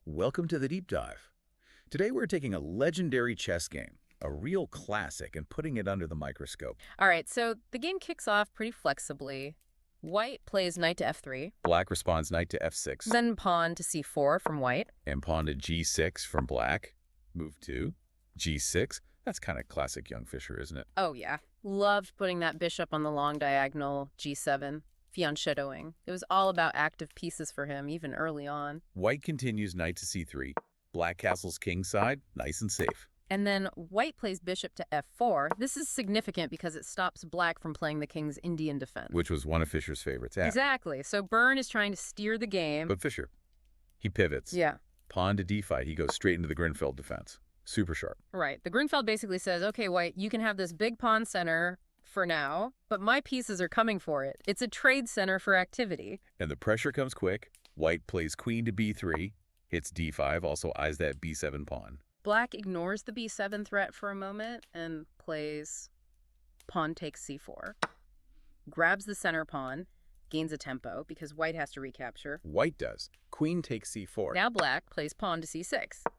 Welcome to the Deep Dive. Today we're taking a legendary chess game, a real classic, and putting it under the microscope. All right, so the game kicks off pretty flexibly. White plays knight to f3, Black responds knight to f6, then pawn to c4 from white. and pawn to g6 from black. Move 2, g6. That's kind of classic young Fischer, isn't it? Oh yeah, loved putting that bishop on the long diagonal, g7, fianchettoing. It was all about active pieces for him, even early on. White continues knight to c3. Black castles kingside, nice and safe. And then white plays bishop to f4. This is significant because it stops black from playing the king's Indian defense. Which was one of Fischer's favorites. Exactly. So Byrne is trying to steer the game. But Fischer, he pivots. Yeah. Pawn to d5. He goes straight into the Grinfeld defense. Super sharp. Right. The Grinfeld basically says, okay, white, you can have this big pawn center for now, but my pieces are coming for it. It's a trade center for activity. And the pressure comes quick. White plays queen to b3, hits d5, also eyes that b7 pawn. Black ignores the b7 threat for a moment and plays pawn takes c4. Grabs the center pawn, gains a tempo because white has to recapture. White does. Queen takes c4. Now black plays pawn to c6,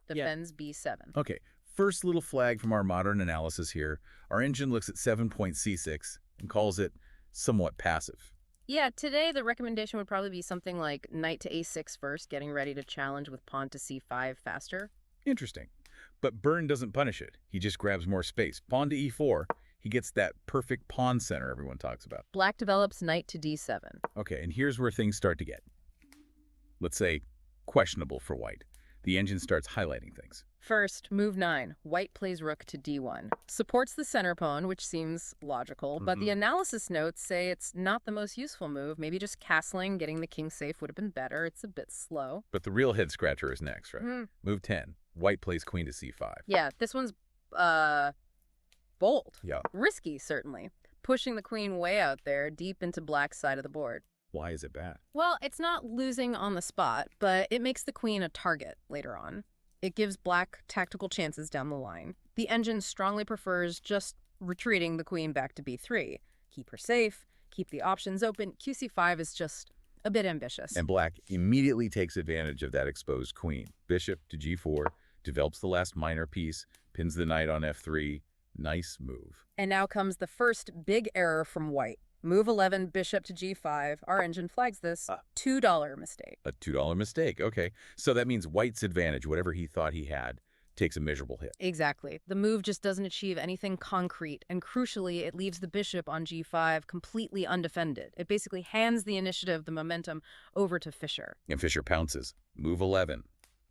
defends b7. Okay, first little flag from our modern analysis here. Our engine looks at 7.c6 and calls it somewhat passive. Yeah, today the recommendation would probably be something like knight to a6 first, getting ready to challenge with pawn to c5 faster. Interesting. But Byrne doesn't punish it. He just grabs more space. Pawn to e4, he gets that perfect pawn center everyone talks about. Black develops knight to d7. Okay, and here's where things start to get, let's say, questionable for white. The engine starts highlighting things. First, move 9. White plays rook to d1. Supports the center pawn, which seems logical, but the analysis notes say it's not the most useful move. Maybe just castling, getting the king safe would have been better. It's a bit slow. But the real head scratcher is next, right? Move 10. White plays queen to c5. Yeah, this one's, bold. Yeah. Risky, certainly. Pushing the queen way out there, deep into black's side of the board. Why is it bad? Well, it's not losing on the spot, but it makes the queen a target later on. It gives black tactical chances down the line. The engine strongly prefers just retreating the queen back to b3. Keep her safe, keep the options open. qc5 is just a bit ambitious. And black immediately takes advantage of that exposed queen. Bishop to g4, develops the last minor piece, pins the knight on f3. Nice move. And now comes the first big error from white. Move 11, bishop to g5. Our engine flags this. $2 mistake. A $2 mistake. Okay. So that means white's advantage, whatever he thought he had, takes a miserable hit. Exactly. The move just doesn't achieve anything concrete, and crucially, it leaves the bishop on g5 completely undefended. It basically hands the initiative, the momentum, over to Fischer. And Fischer pounces. Move 11.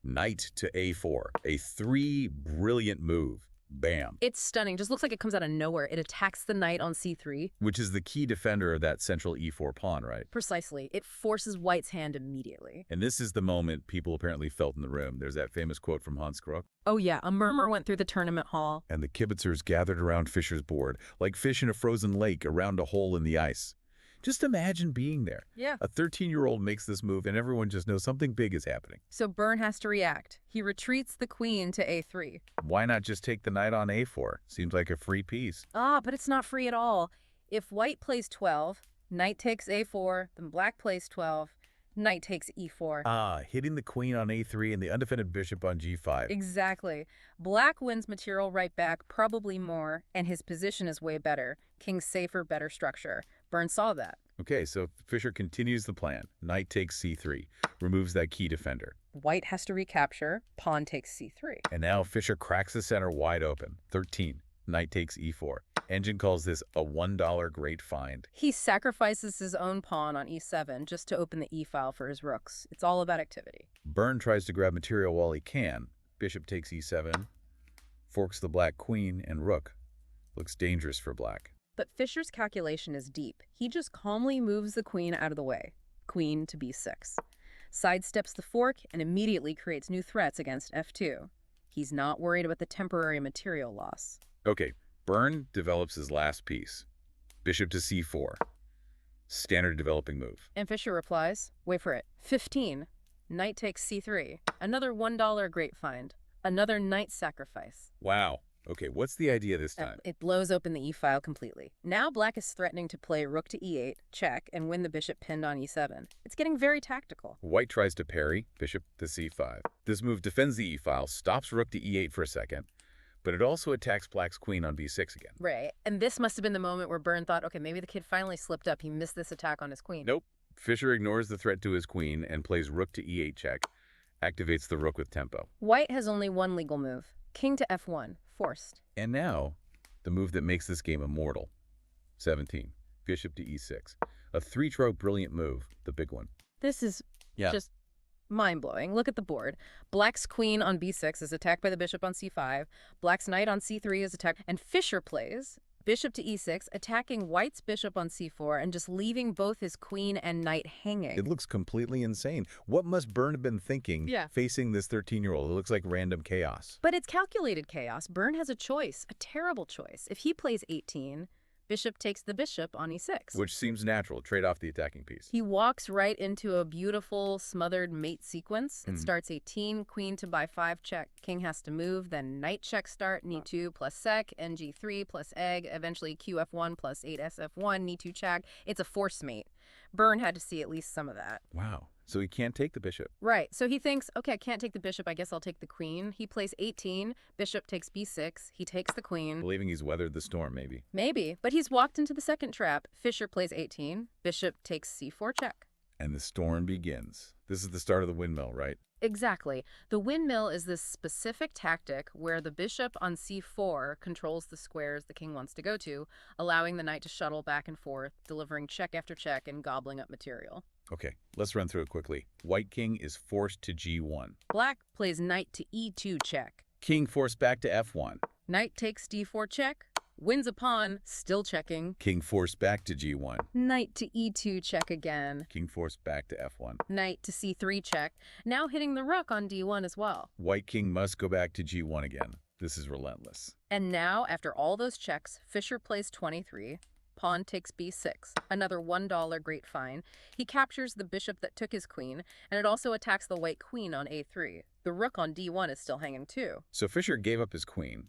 Knight to a4. A 3 brilliant move. Bam. It's stunning. Just looks like it comes out of nowhere. It attacks the knight on c3. Which is the key defender of that central e4 pawn, right? Precisely. It forces white's hand immediately. And this is the moment people apparently felt in the room. There's that famous quote from Hans Krog. Oh yeah, a murmur went through the tournament hall. And the kibitzers gathered around Fischer's board, like fish in a frozen lake around a hole in the ice. Just imagine being there. Yeah. A 13-year-old makes this move and everyone just knows something big is happening. So Byrne has to react. He retreats the queen to a3. Why not just take the knight on a4? Seems like a free piece. But it's not free at all. If white plays 12, knight takes a4, then black plays 12, knight takes e4. Hitting the queen on a3 and the undefended bishop on g5. Exactly. Black wins material right back, probably more, and his position is way better. King's safer, better structure. Byrne saw that. Okay, so Fischer continues the plan. Knight takes c3, removes that key defender. White has to recapture, pawn takes c3. And now Fischer cracks the center wide open. 13. Knight takes e4. Engine calls this a $1 great find. He sacrifices his own pawn on e7 just to open the e-file for his rooks. It's all about activity. Byrne tries to grab material while he can. Bishop takes e7, forks the black queen, and rook. Looks dangerous for black. But Fischer's calculation is deep. He just calmly moves the queen out of the way. Queen to b6. Sidesteps the fork and immediately creates new threats against f2. He's not worried about the temporary material loss. Okay, Byrne develops his last piece. Bishop to c4. Standard developing move. And Fischer replies, wait for it, 15. Knight takes c3. Another $1 great find. Another knight sacrifice. Wow. Okay, what's the idea this time? It blows open the e-file completely. Now black is threatening to play rook to e8, check, and win the bishop pinned on e7. It's getting very tactical. White tries to parry, bishop to c5. This move defends the e-file, stops rook to e8 for a second, but it also attacks black's queen on b6 again. Right, and this must have been the moment where Byrne thought, okay, maybe the kid finally slipped up. He missed this attack on his queen. Nope. Fischer ignores the threat to his queen and plays rook to e8 check, activates the rook with tempo. White has only one legal move. King to f1, forced. And now, the move that makes this game immortal. 17. Bishop to e6. A three-stroke brilliant move, the big one. This is just mind-blowing. Look at the board. Black's queen on b6 is attacked by the bishop on c5. Black's knight on c3 is attacked. And Fischer plays bishop to e6, attacking white's bishop on c4 and just leaving both his queen and knight hanging. It looks completely insane. What must Byrne have been thinking facing this 13-year-old? It looks like random chaos. But it's calculated chaos. Byrne has a choice, a terrible choice. If he plays 18, bishop takes the bishop on e6. Which seems natural. Trade off the attacking piece. He walks right into a beautiful smothered mate sequence. It starts 18, queen to b5 check. King has to move, then knight check start, e2 plus sec, ng3 plus egg, eventually qf1 plus 8sf1, e2 check. It's a force mate. Byrne had to see at least some of that. Wow. So he can't take the bishop. Right. So he thinks, okay, I can't take the bishop. I guess I'll take the queen. He plays 18. Bishop takes b6. He takes the queen. Believing he's weathered the storm, maybe. Maybe. But he's walked into the second trap. Fischer plays 18. Bishop takes c4 check. And the storm begins. This is the start of the windmill, right? Exactly. The windmill is this specific tactic where the bishop on c4 controls the squares the king wants to go to, allowing the knight to shuttle back and forth, delivering check after check and gobbling up material. Okay, let's run through it quickly. White king is forced to g1. Black plays knight to e2 check. King forced back to f1. Knight takes d4 check. Wins a pawn, still checking. King forced back to g1. Knight to e2 check again. King forced back to f1. Knight to c3 check. Now hitting the rook on d1 as well. White king must go back to g1 again. This is relentless. And now, after all those checks, Fischer plays 23. Pawn takes b6. Another $1 great fine. He captures the bishop that took his queen, and it also attacks the white queen on a3. The rook on d1 is still hanging too. So Fischer gave up his queen.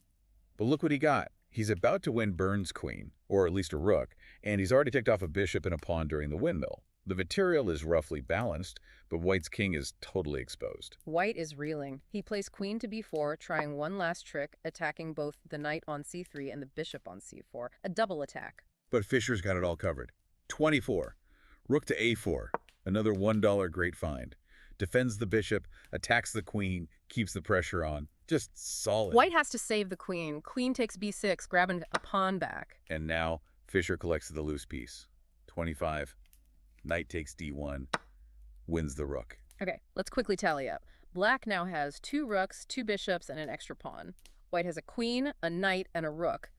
But look what he got. He's about to win Byrne's queen, or at least a rook, and he's already ticked off a bishop and a pawn during the windmill. The material is roughly balanced, but White's king is totally exposed. White is reeling. He plays queen to b4, trying one last trick, attacking both the knight on c3 and the bishop on c4. A double attack. But Fischer's got it all covered. 24. Rook to a4. Another $1 great find. Defends the bishop, attacks the queen, keeps the pressure on. Just solid. White has to save the queen. Queen takes b6, grabbing a pawn back. And now Fischer collects the loose piece. 25. Knight takes d1. Wins the rook. Okay, let's quickly tally up. Black now has 2 rooks, 2 bishops, and an extra pawn. White has a queen, a knight, and a rook.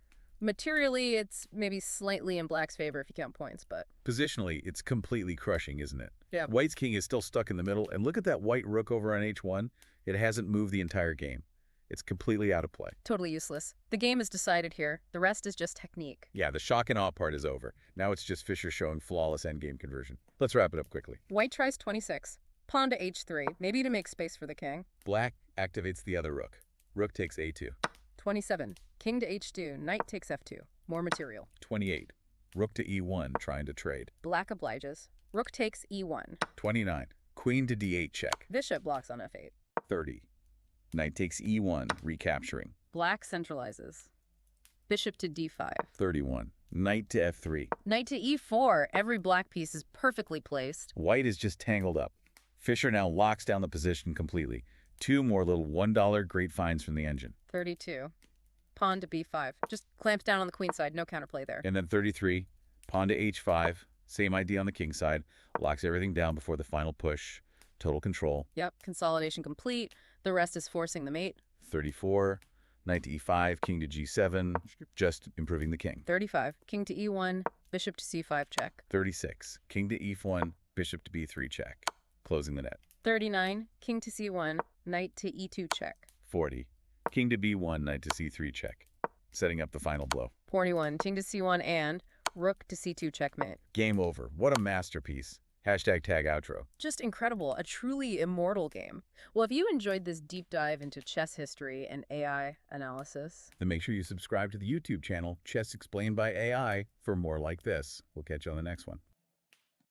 Materially, it's maybe slightly in Black's favor if you count points, but... Positionally, it's completely crushing, isn't it? Yeah. White's king is still stuck in the middle, and look at that white rook over on h1. It hasn't moved the entire game. It's completely out of play. Totally useless. The game is decided here. The rest is just technique. Yeah, the shock and awe part is over. Now it's just Fischer showing flawless endgame conversion. Let's wrap it up quickly. White tries 26. Pawn to h3, maybe to make space for the king. Black activates the other rook. Rook takes a2. 27. King to h2, knight takes f2. More material. 28. Rook to e1, trying to trade. Black obliges. Rook takes e1. 29. Queen to d8 check. Bishop blocks on f8. 30. Knight takes e1, recapturing. Black centralizes. Bishop to d5. 31. Knight to f3. Knight to e4. Every black piece is perfectly placed. White is just tangled up. Fischer now locks down the position completely. 2 more little $1 great finds from the engine. 32. Pawn to b5. Just clamps down on the queen side. No counterplay there. And then 33. Pawn to h5. Same idea on the king side. Locks everything down before the final push. Total control. Yep. Consolidation complete. The rest is forcing the mate. 34. Knight to e5. King to g7. Just improving the king. 35. King to e1. Bishop to c5 check. 36. King to e1. Bishop to b3 check. Closing the net. 39. King to c1. Knight to e2 check. 40. King to b1. Knight to c3 check. Setting up the final blow. 41. King to c1 and rook to c2 checkmate. Game over. What a masterpiece. Hashtag tag outro. Just incredible, a truly immortal game. Well, if you enjoyed this deep dive into chess history and AI analysis, Then make sure you subscribe to the YouTube channel Chess Explained by AI for more like this. We'll catch you on the next one.